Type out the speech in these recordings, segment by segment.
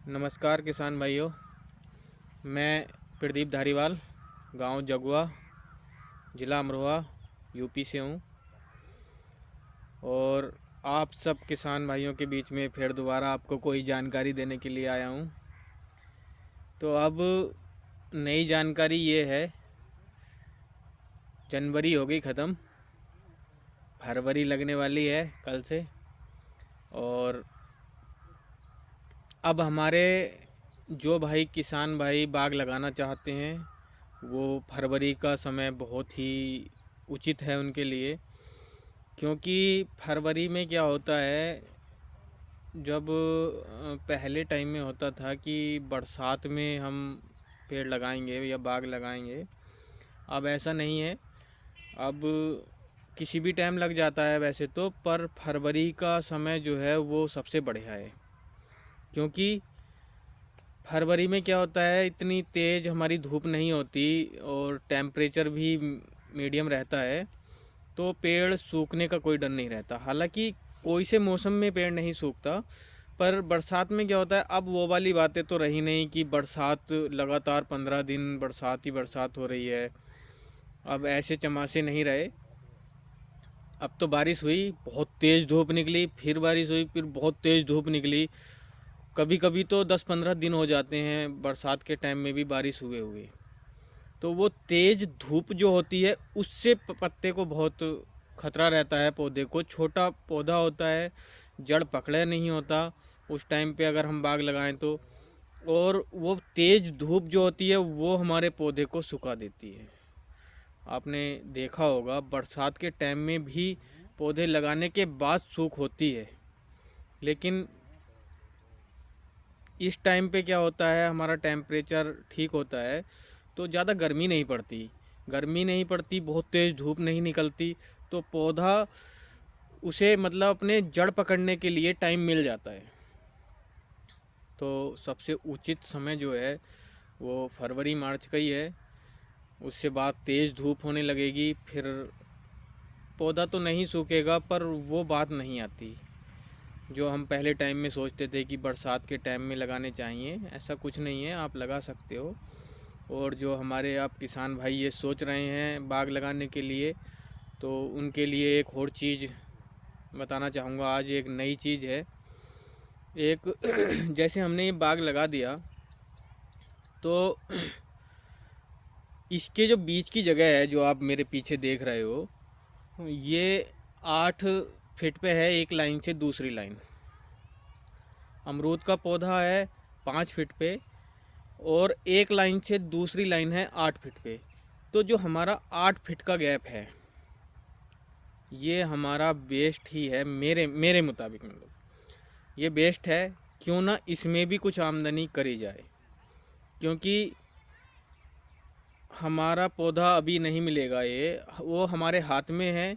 नमस्कार किसान भाइयों। मैं प्रदीप धारीवाल, गांव जगुआ, ज़िला अमरोहा, यूपी से हूं। और आप सब किसान भाइयों के बीच में फिर दोबारा आपको कोई जानकारी देने के लिए आया हूं। तो अब नई जानकारी ये है, जनवरी हो गई ख़त्म, फरवरी लगने वाली है कल से। और अब हमारे जो भाई किसान भाई बाग लगाना चाहते हैं वो फरवरी का समय बहुत ही उचित है उनके लिए। क्योंकि फरवरी में क्या होता है, जब पहले टाइम में होता था कि बरसात में हम पेड़ लगाएंगे या बाग लगाएंगे, अब ऐसा नहीं है। अब किसी भी टाइम लग जाता है वैसे तो, पर फरवरी का समय जो है वो सबसे बढ़िया है। क्योंकि फरवरी में क्या होता है, इतनी तेज़ हमारी धूप नहीं होती और टेम्परेचर भी मीडियम रहता है, तो पेड़ सूखने का कोई डर नहीं रहता। हालांकि कोई से मौसम में पेड़ नहीं सूखता, पर बरसात में क्या होता है, अब वो वाली बातें तो रही नहीं कि बरसात लगातार 15 दिन बरसात ही बरसात हो रही है। अब ऐसे चमासे नहीं रहे। अब तो बारिश हुई, बहुत तेज़ धूप निकली, फिर बारिश हुई, फिर बहुत तेज़ धूप निकली। कभी कभी तो 10-15 दिन हो जाते हैं बरसात के टाइम में भी बारिश हुए हुए। तो वो तेज़ धूप जो होती है उससे पत्ते को बहुत खतरा रहता है। पौधे को, छोटा पौधा होता है, जड़ पकड़े नहीं होता उस टाइम पे अगर हम बाग लगाएं तो। और वो तेज़ धूप जो होती है वो हमारे पौधे को सुखा देती है। आपने देखा होगा बरसात के टाइम में भी पौधे लगाने के बाद सूख होती है, लेकिन इस टाइम पे क्या होता है, हमारा टेम्परेचर ठीक होता है तो ज़्यादा गर्मी नहीं पड़ती, बहुत तेज़ धूप नहीं निकलती, तो पौधा उसे मतलब अपने जड़ पकड़ने के लिए टाइम मिल जाता है। तो सबसे उचित समय जो है वो फरवरी मार्च का ही है। उससे बाद तेज़ धूप होने लगेगी, फिर पौधा तो नहीं सूखेगा पर वो बात नहीं आती जो हम पहले टाइम में सोचते थे कि बरसात के टाइम में लगाने चाहिए। ऐसा कुछ नहीं है, आप लगा सकते हो। और जो हमारे आप किसान भाई ये सोच रहे हैं बाग लगाने के लिए, तो उनके लिए एक और चीज़ बताना चाहूँगा। आज एक नई चीज़ है। एक जैसे हमने ये बाग लगा दिया तो इसके जो बीच की जगह है जो आप मेरे पीछे देख रहे हो, ये 8 फीट पे है एक लाइन से दूसरी लाइन। अमरूद का पौधा है 5 फीट पे और एक लाइन से दूसरी लाइन है 8 फीट पे। तो जो हमारा 8 फीट का गैप है ये हमारा बेस्ट ही है, मेरे मेरे मुताबिक मतलब ये बेस्ट है। क्यों ना इसमें भी कुछ आमदनी करी जाए, क्योंकि हमारा पौधा अभी नहीं मिलेगा, ये वो हमारे हाथ में है।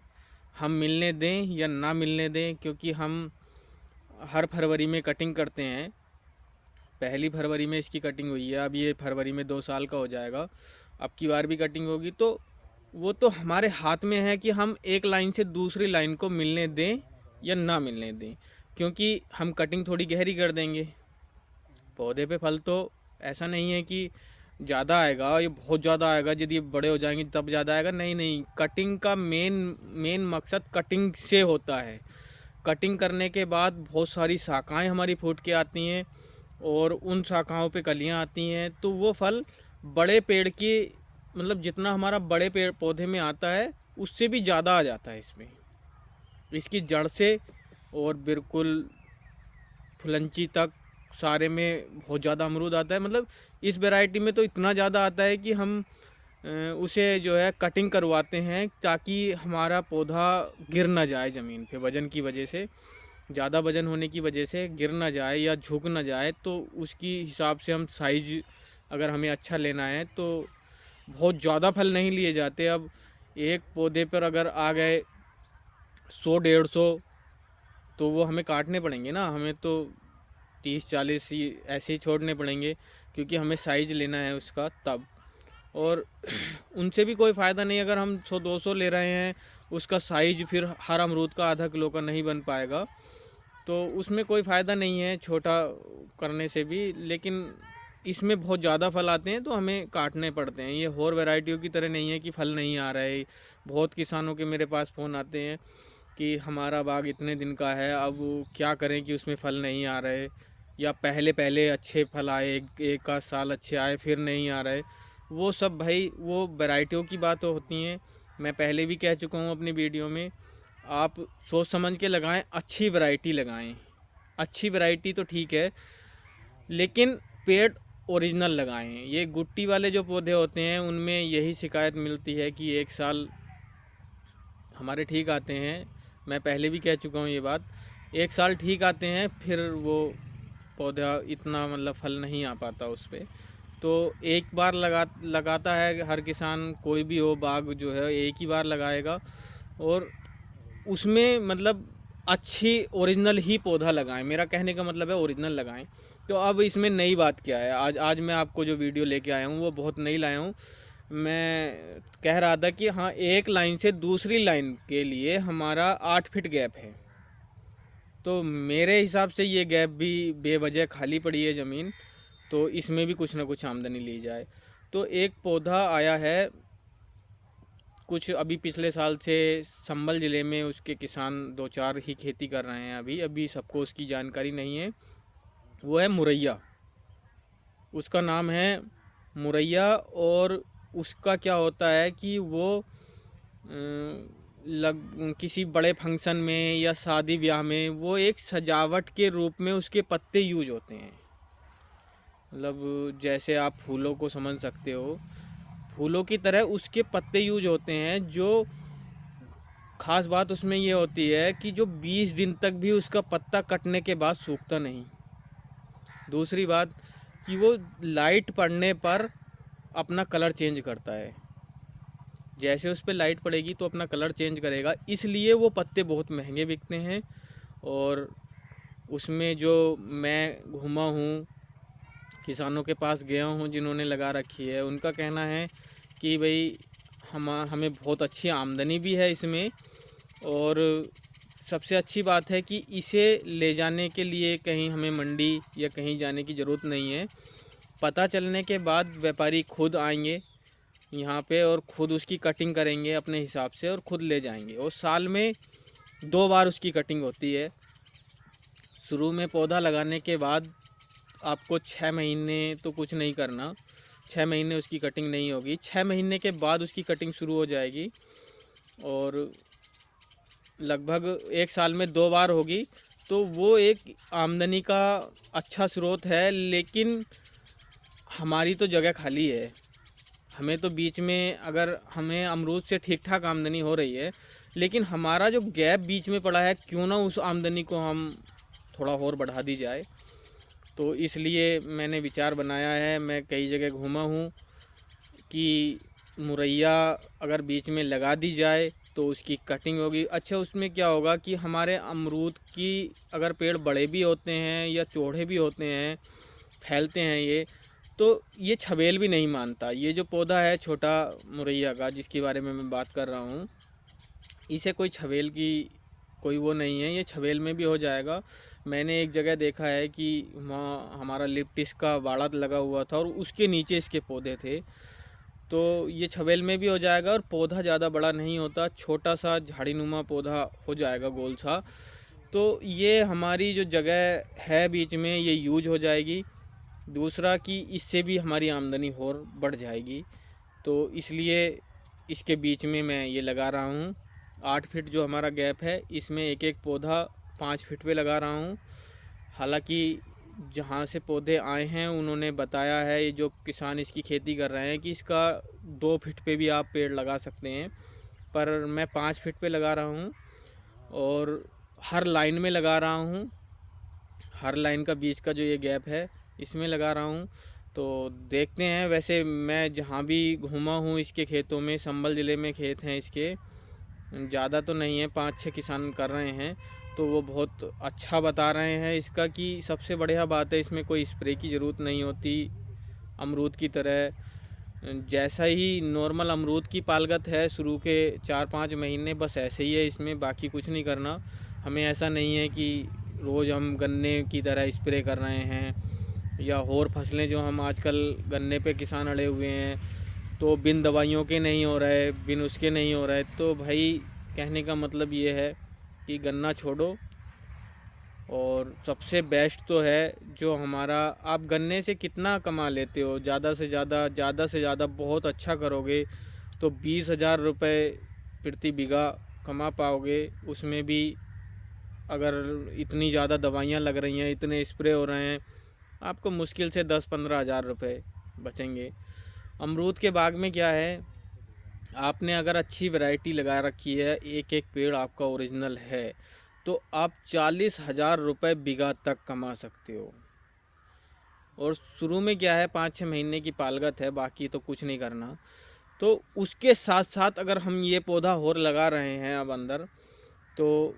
हम मिलने दें या ना मिलने दें, क्योंकि हम हर फरवरी में कटिंग करते हैं। पहली फरवरी में इसकी कटिंग हुई है, अब ये फरवरी में 2 साल का हो जाएगा। अब की बार भी कटिंग होगी, तो वो तो हमारे हाथ में है कि हम एक लाइन से दूसरी लाइन को मिलने दें या ना मिलने दें। क्योंकि हम कटिंग थोड़ी गहरी कर देंगे, पौधे पे फल तो ऐसा नहीं है कि ज़्यादा आएगा, ये बहुत ज़्यादा आएगा, यदि ये बड़े हो जाएंगे तब ज़्यादा आएगा। नहीं नहीं, कटिंग का मेन मेन मकसद कटिंग से होता है। कटिंग करने के बाद बहुत सारी शाखाएं हमारी फूट के आती हैं और उन शाखाओं पे कलियां आती हैं, तो वो फल बड़े पेड़ की मतलब जितना हमारा बड़े पेड़ पौधे में आता है उससे भी ज़्यादा आ जाता है इसमें, इसकी जड़ से। और बिल्कुल फुलंची तक सारे में बहुत ज़्यादा अमरूद आता है। मतलब इस वैरायटी में तो इतना ज़्यादा आता है कि हम उसे जो है कटिंग करवाते हैं ताकि हमारा पौधा गिर ना जाए ज़मीन पे, वज़न की वजह से, ज़्यादा वज़न होने की वजह से गिर ना जाए या झुक ना जाए। तो उसकी हिसाब से हम साइज़ अगर हमें अच्छा लेना है तो बहुत ज़्यादा फल नहीं लिए जाते। अब एक पौधे पर अगर आ गए 100-150 तो वो हमें काटने पड़ेंगे ना, हमें तो 30-40 ही ऐसे ही छोड़ने पड़ेंगे, क्योंकि हमें साइज़ लेना है उसका तब। और उनसे भी कोई फ़ायदा नहीं, अगर हम 100-200 ले रहे हैं, उसका साइज़ फिर हर अमरूद का आधा किलो का नहीं बन पाएगा, तो उसमें कोई फ़ायदा नहीं है। छोटा करने से भी, लेकिन इसमें बहुत ज़्यादा फल आते हैं तो हमें काटने पड़ते हैं। ये और वैरायटियों की तरह नहीं है कि फल नहीं आ रहा है। बहुत किसानों के मेरे पास फ़ोन आते हैं कि हमारा बाग इतने दिन का है, अब क्या करें कि उसमें फल नहीं आ रहे, या पहले पहले अच्छे फल आए, एक आध साल अच्छे आए, फिर नहीं आ रहे। वो सब भाई वो वैरायटियों की बात होती हैं। मैं पहले भी कह चुका हूँ अपनी वीडियो में, आप सोच समझ के लगाएं, अच्छी वैरायटी लगाएं। अच्छी वैरायटी तो ठीक है, लेकिन पेड़ ओरिजिनल लगाएं। ये गुट्टी वाले जो पौधे होते हैं उनमें यही शिकायत मिलती है कि एक साल हमारे ठीक आते हैं, मैं पहले भी कह चुका हूँ ये बात, एक साल ठीक आते हैं, फिर वो पौधा इतना मतलब फल नहीं आ पाता उस पर। तो एक बार लगाता है हर किसान, कोई भी हो बाग जो है एक ही बार लगाएगा, और उसमें मतलब अच्छी ओरिजिनल ही पौधा लगाएं। मेरा कहने का मतलब है ओरिजिनल लगाएं। तो अब इसमें नई बात क्या है, आज मैं आपको जो वीडियो लेके आया हूँ वो बहुत नई लाया हूँ। मैं कह रहा था कि हाँ, एक लाइन से दूसरी लाइन के लिए हमारा 8 फीट गैप है, तो मेरे हिसाब से ये गैप भी बेवजह खाली पड़ी है ज़मीन, तो इसमें भी कुछ ना कुछ आमदनी ली जाए। तो एक पौधा आया है कुछ अभी पिछले साल से संभल ज़िले में, उसके किसान 2-4 ही खेती कर रहे हैं अभी सबको उसकी जानकारी नहीं है। वो है मुरैया, उसका नाम है मुरैया। और उसका क्या होता है कि वो किसी बड़े फंक्शन में या शादी ब्याह में वो एक सजावट के रूप में उसके पत्ते यूज होते हैं। मतलब जैसे आप फूलों को समझ सकते हो, फूलों की तरह उसके पत्ते यूज होते हैं। जो खास बात उसमें ये होती है कि जो 20 दिन तक भी उसका पत्ता कटने के बाद सूखता नहीं। दूसरी बात कि वो लाइट पड़ने पर अपना कलर चेंज करता है। जैसे उस पर लाइट पड़ेगी तो अपना कलर चेंज करेगा, इसलिए वो पत्ते बहुत महंगे बिकते हैं। और उसमें जो मैं घूमा हूँ, किसानों के पास गया हूँ जिन्होंने लगा रखी है, उनका कहना है कि भाई हमें बहुत अच्छी आमदनी भी है इसमें। और सबसे अच्छी बात है कि इसे ले जाने के लिए कहीं हमें मंडी या कहीं जाने की ज़रूरत नहीं है। पता चलने के बाद व्यापारी खुद आएंगे यहाँ पे और ख़ुद उसकी कटिंग करेंगे अपने हिसाब से और ख़ुद ले जाएंगे। और साल में 2 बार उसकी कटिंग होती है। शुरू में पौधा लगाने के बाद आपको 6 महीने तो कुछ नहीं करना, 6 महीने उसकी कटिंग नहीं होगी। 6 महीने के बाद उसकी कटिंग शुरू हो जाएगी और लगभग 1 साल में 2 बार होगी। तो वो एक आमदनी का अच्छा स्रोत है। लेकिन हमारी तो जगह खाली है, हमें तो बीच में, अगर हमें अमरूद से ठीक ठाक आमदनी हो रही है, लेकिन हमारा जो गैप बीच में पड़ा है, क्यों ना उस आमदनी को हम थोड़ा और बढ़ा दी जाए। तो इसलिए मैंने विचार बनाया है, मैं कई जगह घूमा हूँ कि मुरैया अगर बीच में लगा दी जाए तो उसकी कटिंग होगी। अच्छा, उसमें क्या होगा कि हमारे अमरूद की अगर पेड़ बड़े भी होते हैं या चौड़े भी होते हैं, फैलते हैं ये, तो ये छबेल भी नहीं मानता। ये जो पौधा है छोटा मुरैया का जिसके बारे में मैं बात कर रहा हूँ, इसे कोई छबेल की कोई वो नहीं है, ये छबेल में भी हो जाएगा। मैंने एक जगह देखा है कि वहाँ हमारा लिप्टिस का बाड़ा लगा हुआ था और उसके नीचे इसके पौधे थे। तो ये छबेल में भी हो जाएगा और पौधा ज़्यादा बड़ा नहीं होता, छोटा सा झाड़ीनुमा पौधा हो जाएगा, गोल सा। तो ये हमारी जो जगह है बीच में, ये यूज हो जाएगी। दूसरा कि इससे भी हमारी आमदनी और बढ़ जाएगी। तो इसलिए इसके बीच में मैं ये लगा रहा हूँ। 8 फीट जो हमारा गैप है, इसमें एक एक पौधा 5 फीट पे लगा रहा हूँ। हालांकि जहाँ से पौधे आए हैं उन्होंने बताया है, ये जो किसान इसकी खेती कर रहे हैं, कि इसका 2 फीट पे भी आप पेड़ लगा सकते हैं, पर मैं 5 फीट पे लगा रहा हूँ और हर लाइन में लगा रहा हूँ। हर लाइन का बीच का जो ये गैप है इसमें लगा रहा हूँ। तो देखते हैं। वैसे मैं जहाँ भी घूमा हूँ इसके खेतों में, संभल ज़िले में खेत हैं इसके, ज़्यादा तो नहीं है, 5-6 किसान कर रहे हैं, तो वो बहुत अच्छा बता रहे हैं इसका। कि सबसे बढ़िया बात है, इसमें कोई स्प्रे की ज़रूरत नहीं होती। अमरूद की तरह जैसा ही नॉर्मल अमरूद की पालगत है शुरू के 4-5 महीने, बस ऐसे ही है इसमें, बाकी कुछ नहीं करना हमें। ऐसा नहीं है कि रोज़ हम गन्ने की तरह स्प्रे कर रहे हैं, या और फसलें जो हम आजकल गन्ने पे किसान अड़े हुए हैं, तो बिन दवाइयों के नहीं हो रहा है, बिन उसके नहीं हो रहा है। तो भाई कहने का मतलब ये है कि गन्ना छोड़ो। और सबसे बेस्ट तो है जो हमारा, आप गन्ने से कितना कमा लेते हो, ज़्यादा से ज़्यादा बहुत अच्छा करोगे तो 20,000 रुपये प्रति बीघा कमा पाओगे। उसमें भी अगर इतनी ज़्यादा दवाइयाँ लग रही हैं, इतने स्प्रे हो रहे हैं, आपको मुश्किल से 10-15 हज़ार रुपये बचेंगे। अमरूद के बाग में क्या है, आपने अगर अच्छी वैरायटी लगा रखी है, एक एक पेड़ आपका ओरिजिनल है, तो आप 40,000 रुपये बीघा तक कमा सकते हो। और शुरू में क्या है, 5-6 महीने की पालगत है, बाकी तो कुछ नहीं करना। तो उसके साथ साथ अगर हम ये पौधा और लगा रहे हैं अब अंदर, तो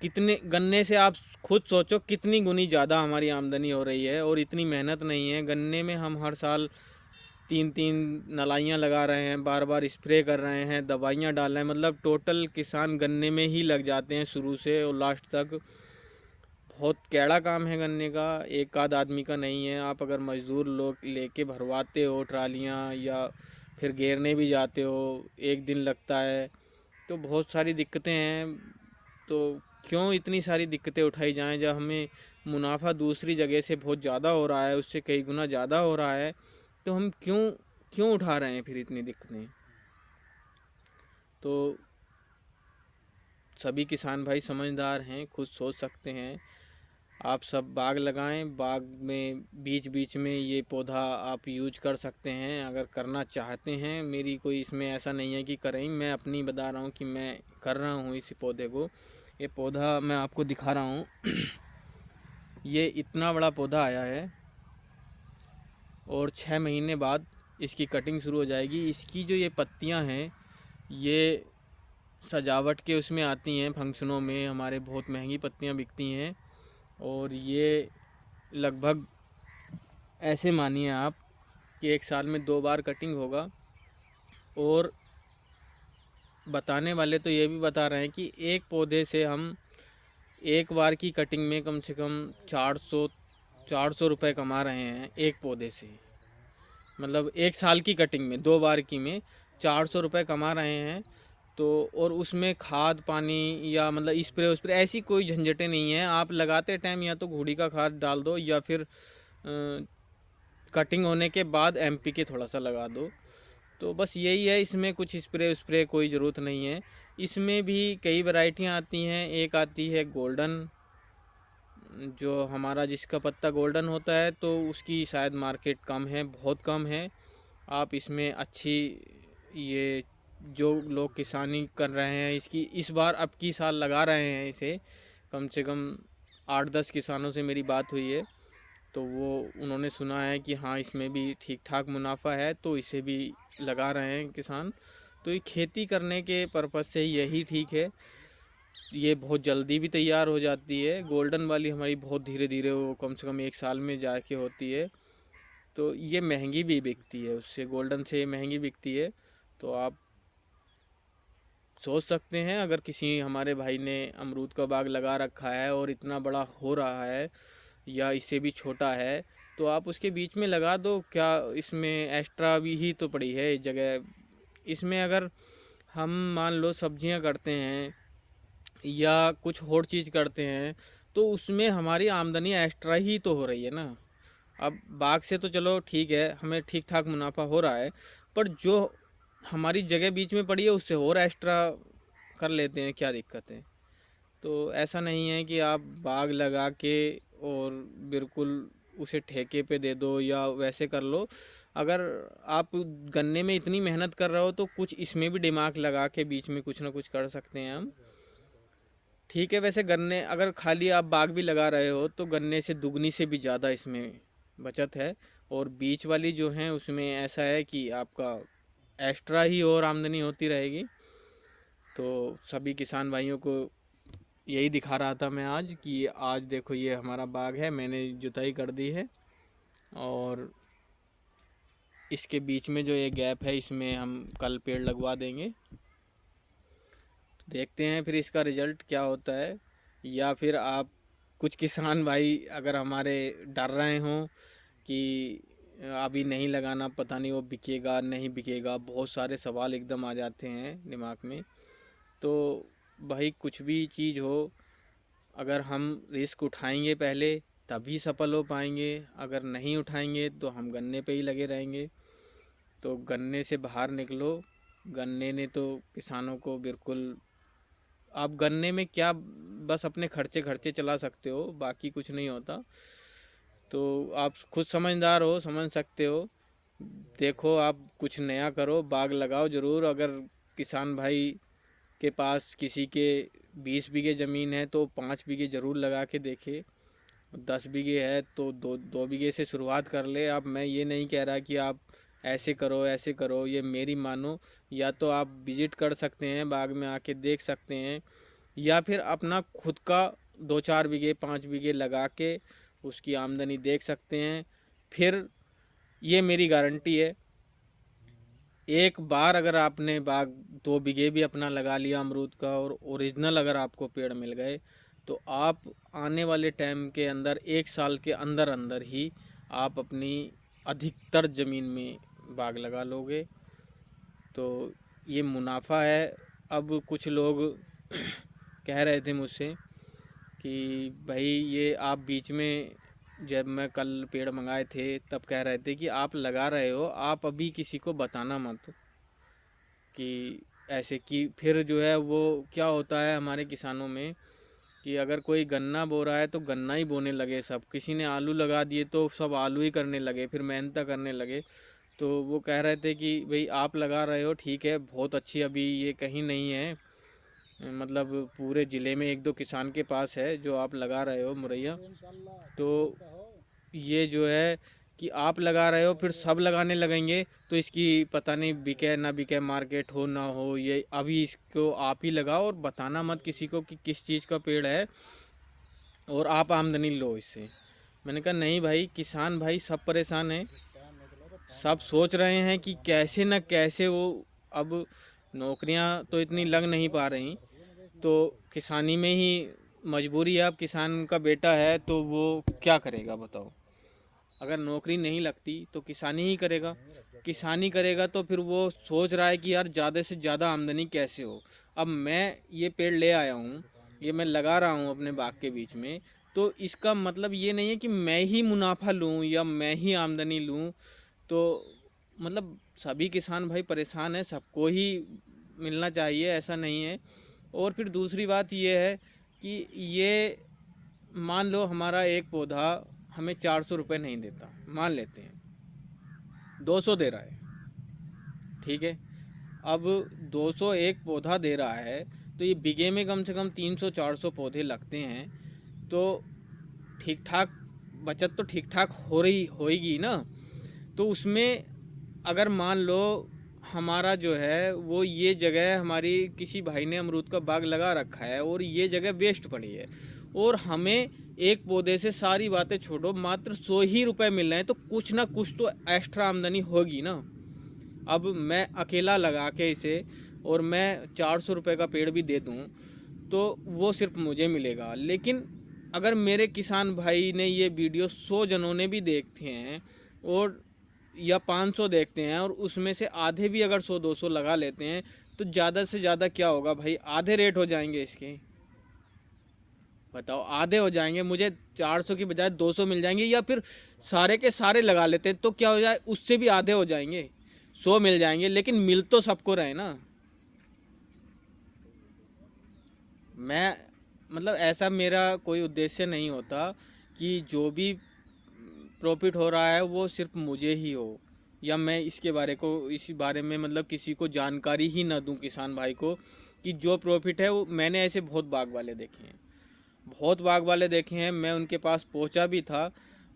कितने गन्ने से आप खुद सोचो कितनी गुनी ज़्यादा हमारी आमदनी हो रही है। और इतनी मेहनत नहीं है गन्ने में। हम हर साल 3-3 नलाइयाँ लगा रहे हैं, बार बार स्प्रे कर रहे हैं, दवाइयाँ डाल रहे हैं, मतलब टोटल किसान गन्ने में ही लग जाते हैं शुरू से और लास्ट तक। बहुत कैड़ा काम है गन्ने का, एक आध आदमी का नहीं है। आप अगर मज़दूर लोग लेके भरवाते हो ट्रालियाँ, या फिर घेरने भी जाते हो, एक दिन लगता है, तो बहुत सारी दिक्कतें हैं। तो क्यों इतनी सारी दिक्कतें उठाई जाएं जब हमें मुनाफा दूसरी जगह से बहुत ज़्यादा हो रहा है, उससे कई गुना ज़्यादा हो रहा है, तो हम क्यों क्यों उठा रहे हैं फिर इतनी दिक्कतें। तो सभी किसान भाई समझदार हैं, खुद सोच सकते हैं। आप सब बाग लगाएं, बाग में बीच बीच में ये पौधा आप यूज कर सकते हैं अगर करना चाहते हैं। मेरी कोई इसमें ऐसा नहीं है कि करें, मैं अपनी बता रहा हूँ कि मैं कर रहा हूँ इस पौधे को। ये पौधा मैं आपको दिखा रहा हूँ ये इतना बड़ा पौधा आया है और 6 महीने बाद इसकी कटिंग शुरू हो जाएगी। इसकी जो ये पत्तियाँ हैं, ये सजावट के उसमें आती हैं, फंक्शनों में हमारे बहुत महंगी पत्तियाँ बिकती हैं। और ये लगभग ऐसे मानिए आप कि 1 साल में 2 बार कटिंग होगा। और बताने वाले तो ये भी बता रहे हैं कि एक पौधे से हम एक बार की कटिंग में कम से कम 400 रुपये कमा रहे हैं एक पौधे से। मतलब 1 साल की कटिंग में 2 बार की में 400 रुपये कमा रहे हैं। तो और उसमें खाद पानी या मतलब स्प्रे ऐसी कोई झंझटें नहीं है। आप लगाते टाइम या तो घोड़ी का खाद डाल दो, या फिर कटिंग होने के बाद एमपीके थोड़ा सा लगा दो। तो बस यही है, इसमें कुछ स्प्रे कोई ज़रूरत नहीं है। इसमें भी कई वैरायटियाँ आती हैं। एक आती है गोल्डन, जो हमारा जिसका पत्ता गोल्डन होता है, तो उसकी शायद मार्केट कम है, बहुत कम है। आप इसमें अच्छी, ये जो लोग किसानी कर रहे हैं इसकी इस बार अब की साल लगा रहे हैं इसे, कम से कम 8-10 किसानों से मेरी बात हुई है, तो वो उन्होंने सुना है कि हाँ इसमें भी ठीक ठाक मुनाफा है, तो इसे भी लगा रहे हैं किसान। तो ये खेती करने के पर्पज़ से यही ठीक है। ये बहुत जल्दी भी तैयार हो जाती है। गोल्डन वाली हमारी बहुत धीरे धीरे, वो कम से कम 1 साल में जाके होती है। तो ये महंगी भी बिकती है, उससे गोल्डन से महंगी बिकती है। तो आप सोच सकते हैं, अगर किसी हमारे भाई ने अमरूद का बाग लगा रखा है और इतना बड़ा हो रहा है या इससे भी छोटा है, तो आप उसके बीच में लगा दो। क्या इसमें एक्स्ट्रा भी ही तो पड़ी है जगह। इसमें अगर हम मान लो सब्जियां करते हैं या कुछ और चीज़ करते हैं, तो उसमें हमारी आमदनी एक्स्ट्रा ही तो हो रही है ना। अब बाग से तो चलो ठीक है, हमें ठीक ठाक मुनाफा हो रहा है, पर जो हमारी जगह बीच में पड़ी है उससे और एक्स्ट्रा कर लेते हैं, क्या दिक्कत है। तो ऐसा नहीं है कि आप बाग लगा के और बिल्कुल उसे ठेके पे दे दो या वैसे कर लो। अगर आप गन्ने में इतनी मेहनत कर रहे हो, तो कुछ इसमें भी दिमाग लगा के बीच में कुछ ना कुछ कर सकते हैं हम। ठीक है, वैसे गन्ने अगर खाली आप बाग भी लगा रहे हो, तो गन्ने से दुगनी से भी ज़्यादा इसमें बचत है। और बीच वाली जो है उसमें ऐसा है कि आपका एक्स्ट्रा ही और आमदनी होती रहेगी। तो सभी किसान भाइयों को यही दिखा रहा था मैं आज कि आज देखो ये हमारा बाग है, मैंने जुताई कर दी है और इसके बीच में जो ये गैप है इसमें हम कल पेड़ लगवा देंगे। तो देखते हैं फिर इसका रिज़ल्ट क्या होता है। या फिर आप कुछ किसान भाई अगर हमारे डर रहे हों कि अभी नहीं लगाना, पता नहीं वो बिकेगा नहीं बिकेगा, बहुत सारे सवाल एकदम आ जाते हैं दिमाग में। तो भाई कुछ भी चीज़ हो, अगर हम रिस्क उठाएंगे पहले तभी सफल हो पाएंगे, अगर नहीं उठाएंगे तो हम गन्ने पे ही लगे रहेंगे। तो गन्ने से बाहर निकलो। गन्ने ने तो किसानों को बिल्कुल, आप गन्ने में क्या बस अपने खर्चे खर्चे चला सकते हो, बाकी कुछ नहीं होता। तो आप खुद समझदार हो, समझ सकते हो। देखो आप कुछ नया करो, बाग लगाओ ज़रूर। अगर किसान भाई के पास किसी के 20 बीघे ज़मीन है तो 5 बीघे ज़रूर लगा के देखे। 10 बीघे है तो दो बीघे से शुरुआत कर ले। अब मैं ये नहीं कह रहा कि आप ऐसे करो ऐसे करो, ये मेरी मानो। या तो आप विजिट कर सकते हैं, बाग में आके देख सकते हैं, या फिर अपना खुद का 2-4 बीघे 5 बीघे लगा के उसकी आमदनी देख सकते हैं। फिर ये मेरी गारंटी है, एक बार अगर आपने बाग 2 बीघे भी अपना लगा लिया अमरूद का और ओरिजिनल अगर आपको पेड़ मिल गए, तो आप आने वाले टाइम के अंदर 1 साल के अंदर अंदर ही आप अपनी अधिकतर ज़मीन में बाग लगा लोगे। तो ये मुनाफा है। अब कुछ लोग कह रहे थे मुझसे कि भाई ये आप बीच में, जब मैं कल पेड़ मंगाए थे तब कह रहे थे कि आप लगा रहे हो, आप अभी किसी को बताना मत कि ऐसे। कि फिर जो है वो क्या होता है हमारे किसानों में कि अगर कोई गन्ना बो रहा है तो गन्ना ही बोने लगे सब, किसी ने आलू लगा दिए तो सब आलू ही करने लगे, फिर मेहनत करने लगे। तो वो कह रहे थे कि भाई आप लगा रहे हो ठीक है, बहुत अच्छी, अभी ये कहीं नहीं है, मतलब पूरे ज़िले में 1-2 किसान के पास है जो आप लगा रहे हो मुरैया। तो ये जो है कि आप लगा रहे हो फिर सब लगाने लगेंगे तो इसकी पता नहीं बिके ना बिके, मार्केट हो ना हो। ये अभी इसको आप ही लगाओ और बताना मत किसी को कि किस चीज़ का पेड़ है, और आप आमदनी लो इससे। मैंने कहा नहीं भाई, किसान भाई सब परेशान हैं, सब सोच रहे हैं कि कैसे न कैसे वो, अब नौकरियां तो इतनी लग नहीं पा रही, तो किसानी में ही मजबूरी है। अब किसान का बेटा है तो वो क्या करेगा बताओ। अगर नौकरी नहीं लगती तो किसानी ही करेगा, किसानी करेगा तो फिर वो सोच रहा है कि यार ज़्यादा से ज़्यादा आमदनी कैसे हो। अब मैं ये पेड़ ले आया हूँ, ये मैं लगा रहा हूँ अपने बाग के बीच में, तो इसका मतलब ये नहीं है कि मैं ही मुनाफा लूँ या मैं ही आमदनी लूँ। तो मतलब सभी किसान भाई परेशान हैं, सबको ही मिलना चाहिए, ऐसा नहीं है। और फिर दूसरी बात ये है कि ये मान लो हमारा एक पौधा हमें 400 रुपये नहीं देता, मान लेते हैं 200 दे रहा है, ठीक है। अब 200 एक पौधा दे रहा है तो ये बीघे में कम से कम 300-400 पौधे लगते हैं, तो ठीक ठाक बचत तो ठीक ठाक हो रही होएगी ना। तो उसमें अगर मान लो हमारा जो है वो, ये जगह हमारी किसी भाई ने अमरूद का बाग लगा रखा है और ये जगह वेस्ट पड़ी है, और हमें एक पौधे से, सारी बातें छोड़ो, मात्र 100 ही रुपए मिल रहे हैं, तो कुछ ना कुछ तो एक्स्ट्रा आमदनी होगी ना। अब मैं अकेला लगा के इसे और मैं 400 रुपये का पेड़ भी दे दूँ तो वो सिर्फ मुझे मिलेगा। लेकिन अगर मेरे किसान भाई ने ये वीडियो 100 जनों ने भी देखते हैं और या 500 देखते हैं, और उसमें से आधे भी अगर 100-200 लगा लेते हैं, तो ज़्यादा से ज़्यादा क्या होगा भाई, आधे रेट हो जाएंगे इसके। बताओ, आधे हो जाएंगे, मुझे 400 की बजाय 200 मिल जाएंगे, या फिर सारे के सारे लगा लेते हैं तो क्या हो जाए, उससे भी आधे हो जाएंगे, 100 मिल जाएंगे, लेकिन मिल तो सबको रहे ना। मैं मतलब ऐसा मेरा कोई उद्देश्य नहीं होता कि जो भी प्रॉफिट हो रहा है वो सिर्फ मुझे ही हो, या मैं इसके बारे को, इसी बारे में मतलब किसी को जानकारी ही ना दूं किसान भाई को कि जो प्रॉफिट है वो। मैंने ऐसे बहुत बाग वाले देखे हैं, बहुत बाग वाले देखे हैं, मैं उनके पास पहुंचा भी था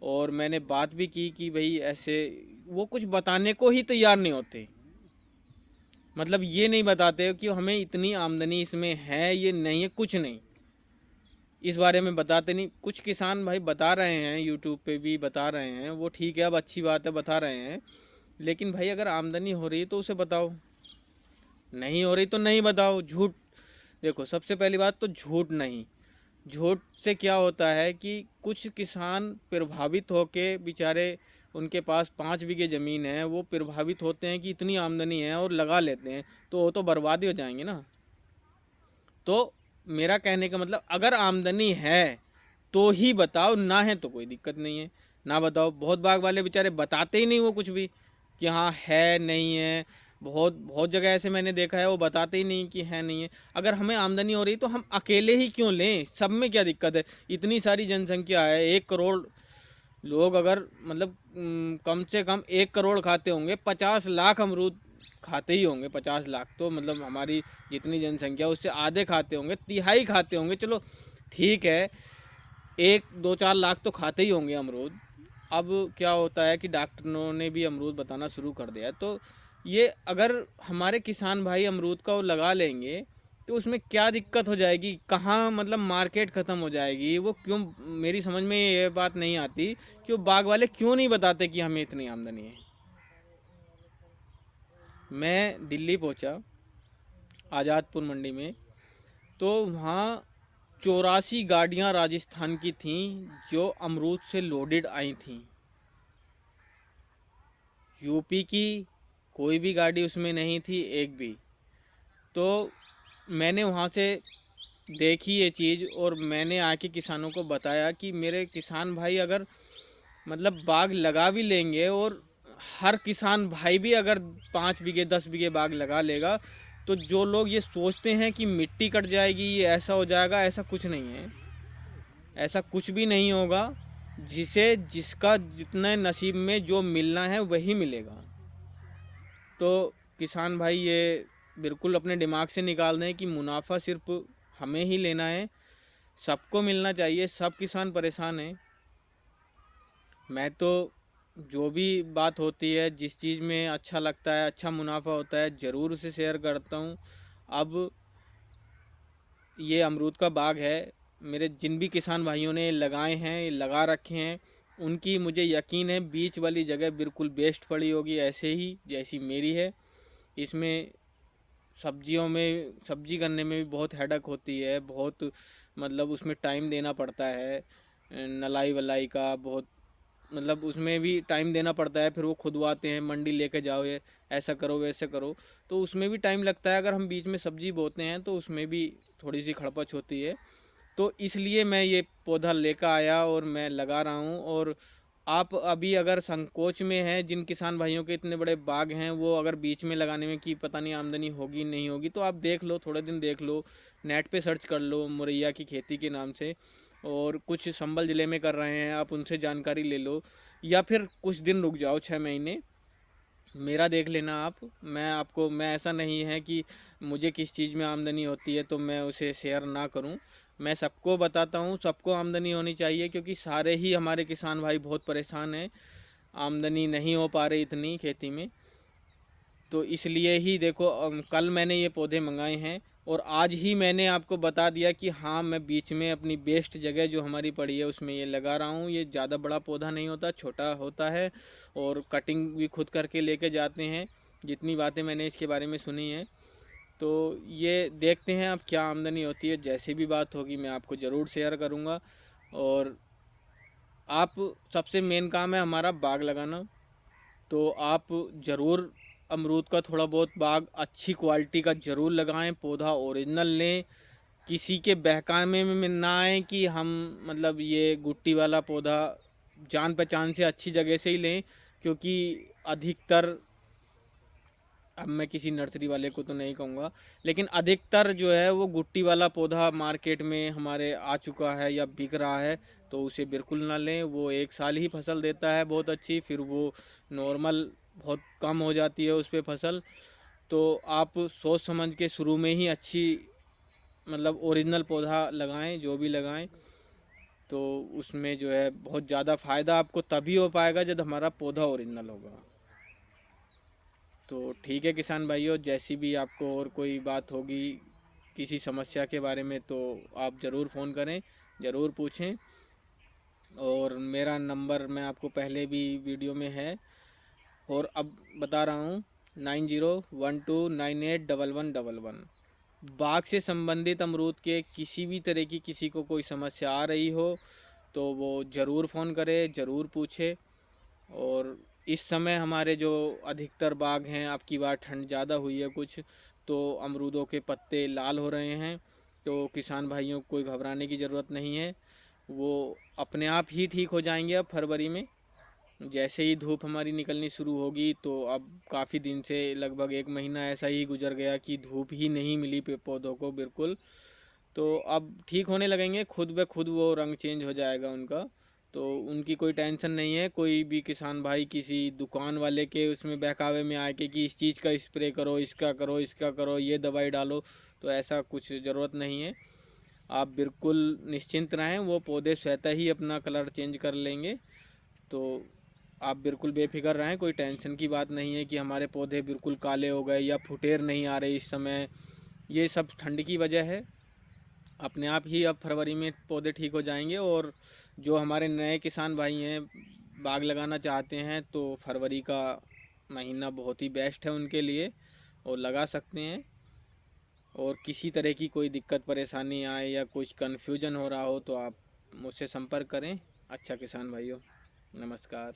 और मैंने बात भी की कि भाई ऐसे, वो कुछ बताने को ही तैयार नहीं होते। मतलब ये नहीं बताते कि हमें इतनी आमदनी इसमें है, ये नहीं है, कुछ नहीं, इस बारे में बताते नहीं। कुछ किसान भाई बता रहे हैं, यूट्यूब पे भी बता रहे हैं, वो ठीक है, अब अच्छी बात है बता रहे हैं, लेकिन भाई अगर आमदनी हो रही है तो उसे बताओ, नहीं हो रही तो नहीं बताओ। झूठ, देखो सबसे पहली बात तो झूठ नहीं, झूठ से क्या होता है कि कुछ किसान प्रभावित होके बेचारे, उनके पास 5 बीघे ज़मीन है, वो प्रभावित होते हैं कि इतनी आमदनी है और लगा लेते हैं, तो वो तो बर्बाद ही हो जाएंगे ना। तो मेरा कहने का मतलब, अगर आमदनी है तो ही बताओ, ना है तो कोई दिक्कत नहीं है, ना बताओ। बहुत बाग वाले बेचारे बताते ही नहीं वो कुछ भी, कि हाँ है नहीं है। बहुत बहुत जगह ऐसे मैंने देखा है, वो बताते ही नहीं कि है नहीं है। अगर हमें आमदनी हो रही तो हम अकेले ही क्यों लें, सब में क्या दिक्कत है। इतनी सारी जनसंख्या है, 1 करोड़ लोग, अगर मतलब कम से कम 1 करोड़ खाते होंगे, 50 लाख अमरूद खाते ही होंगे। 50 लाख तो मतलब हमारी जितनी जनसंख्या उससे आधे खाते होंगे, तिहाई खाते होंगे, चलो ठीक है, 1 2 4 लाख तो खाते ही होंगे अमरूद। अब क्या होता है कि डॉक्टरों ने भी अमरूद बताना शुरू कर दिया है। तो ये अगर हमारे किसान भाई अमरूद का वो लगा लेंगे तो उसमें क्या दिक्कत हो जाएगी, कहाँ मतलब मार्केट ख़त्म हो जाएगी, वो क्यों, मेरी समझ में ये बात नहीं आती कि वो बाग वाले क्यों नहीं बताते कि हमें इतनी आमदनी है। मैं दिल्ली पहुंचा, आज़ादपुर मंडी में, तो वहाँ 84 गाड़ियाँ राजस्थान की थीं जो अमरूद से लोडेड आई थीं। यूपी की कोई भी गाड़ी उसमें नहीं थी, एक भी। तो मैंने वहाँ से देखी ये चीज़, और मैंने आके किसानों को बताया कि मेरे किसान भाई अगर मतलब बाग लगा भी लेंगे, और हर किसान भाई भी अगर 5 बीघे 10 बीघे बाग लगा लेगा, तो जो लोग ये सोचते हैं कि मिट्टी कट जाएगी, ये ऐसा हो जाएगा, ऐसा कुछ नहीं है। ऐसा कुछ भी नहीं होगा। जिसे जिसका जितने नसीब में जो मिलना है वही मिलेगा। तो किसान भाई ये बिल्कुल अपने दिमाग से निकाल दें कि मुनाफा सिर्फ हमें ही लेना है, सबको मिलना चाहिए। सब किसान परेशान हैं। मैं तो जो भी बात होती है, जिस चीज़ में अच्छा लगता है, अच्छा मुनाफा होता है, ज़रूर उसे शेयर करता हूँ। अब ये अमरूद का बाग है, मेरे जिन भी किसान भाइयों ने लगाए हैं, लगा रखे हैं, उनकी मुझे यकीन है बीच वाली जगह बिल्कुल बेस्ट पड़ी होगी, ऐसे ही जैसी मेरी है। इसमें सब्जियों में सब्जी करने में भी बहुत हेडक होती है, बहुत मतलब उसमें टाइम देना पड़ता है, नलाई वलाई का बहुत मतलब उसमें भी टाइम देना पड़ता है। फिर वो खुदवाते हैं, मंडी लेके जाओ, ये ऐसा करो वैसे करो, तो उसमें भी टाइम लगता है। अगर हम बीच में सब्जी बोते हैं तो उसमें भी थोड़ी सी खड़पच होती है। तो इसलिए मैं ये पौधा लेकर आया और मैं लगा रहा हूँ। और आप अभी अगर संकोच में हैं, जिन किसान भाइयों के इतने बड़े बाग हैं, वो अगर बीच में लगाने में कि पता नहीं आमदनी होगी नहीं होगी, तो आप देख लो, थोड़े दिन देख लो, नेट पे सर्च कर लो मुरैया की खेती के नाम से, और कुछ संभल ज़िले में कर रहे हैं, आप उनसे जानकारी ले लो, या फिर कुछ दिन रुक जाओ, 6 महीने मेरा देख लेना आप। मैं ऐसा नहीं है कि मुझे किस चीज़ में आमदनी होती है तो मैं उसे शेयर ना करूं। मैं सबको बताता हूं, सबको आमदनी होनी चाहिए, क्योंकि सारे ही हमारे किसान भाई बहुत परेशान हैं, आमदनी नहीं हो पा रही इतनी खेती में। तो इसलिए ही देखो, कल मैंने ये पौधे मंगाए हैं, और आज ही मैंने आपको बता दिया कि हाँ, मैं बीच में अपनी बेस्ट जगह जो हमारी पड़ी है उसमें ये लगा रहा हूँ। ये ज़्यादा बड़ा पौधा नहीं होता, छोटा होता है, और कटिंग भी खुद करके लेके जाते हैं, जितनी बातें मैंने इसके बारे में सुनी हैं। तो ये देखते हैं अब क्या आमदनी होती है, जैसी भी बात होगी मैं आपको ज़रूर शेयर करूँगा। और आप, सबसे मेन काम है हमारा बाग लगाना, तो आप ज़रूर अमरूद का थोड़ा बहुत बाग अच्छी क्वालिटी का ज़रूर लगाएं, पौधा ओरिजिनल लें, किसी के बहकाने में ना आए कि हम मतलब ये गुट्टी वाला पौधा, जान पहचान से अच्छी जगह से ही लें। क्योंकि अधिकतर, अब मैं किसी नर्सरी वाले को तो नहीं कहूँगा, लेकिन अधिकतर जो है वो गुट्टी वाला पौधा मार्केट में हमारे आ चुका है या बिक रहा है, तो उसे बिल्कुल ना लें। वो 1 साल ही फसल देता है बहुत अच्छी, फिर वो नॉर्मल बहुत कम हो जाती है उस पर फसल। तो आप सोच समझ के शुरू में ही अच्छी मतलब ओरिजिनल पौधा लगाएं, जो भी लगाएं, तो उसमें जो है बहुत ज़्यादा फ़ायदा आपको तभी हो पाएगा जब हमारा पौधा ओरिजिनल होगा। तो ठीक है किसान भाइयों, जैसी भी आपको और कोई बात होगी किसी समस्या के बारे में, तो आप ज़रूर फ़ोन करें, ज़रूर पूछें। और मेरा नंबर मैं आपको पहले भी वीडियो में है, और अब बता रहा हूँ, 9012981111। बाग से संबंधित अमरूद के किसी भी तरह की किसी को कोई समस्या आ रही हो तो वो ज़रूर फ़ोन करे, ज़रूर पूछे। और इस समय हमारे जो अधिकतर बाग हैं, अब की बार ठंड ज़्यादा हुई है कुछ, तो अमरूदों के पत्ते लाल हो रहे हैं। तो किसान भाइयों को कोई घबराने की ज़रूरत नहीं है, वो अपने आप ही ठीक हो जाएंगे अब फरवरी में। जैसे ही धूप हमारी निकलनी शुरू होगी, तो अब काफ़ी दिन से लगभग 1 महीना ऐसा ही गुजर गया कि धूप ही नहीं मिली पेड़ पौधों को बिल्कुल। तो अब ठीक होने लगेंगे, खुद ब खुद वो रंग चेंज हो जाएगा उनका। तो उनकी कोई टेंशन नहीं है। कोई भी किसान भाई किसी दुकान वाले के उसमें बहकावे में आके कि इस चीज़ का स्प्रे करो, इसका करो, इसका करो, ये दवाई डालो, तो ऐसा कुछ ज़रूरत नहीं है। आप बिल्कुल निश्चिंत रहें, वो पौधे स्वतः ही अपना कलर चेंज कर लेंगे। तो आप बिल्कुल बेफिक्र रहें, कोई टेंशन की बात नहीं है कि हमारे पौधे बिल्कुल काले हो गए या फुटेर नहीं आ रहे इस समय। ये सब ठंड की वजह है। अपने आप ही अब फरवरी में पौधे ठीक हो जाएंगे। और जो हमारे नए किसान भाई हैं, बाग लगाना चाहते हैं, तो फरवरी का महीना बहुत ही बेस्ट है उनके लिए, और लगा सकते हैं। और किसी तरह की कोई दिक्कत परेशानी आए या कुछ कन्फ्यूजन हो रहा हो तो आप मुझसे संपर्क करें। अच्छा किसान भाइयों, नमस्कार।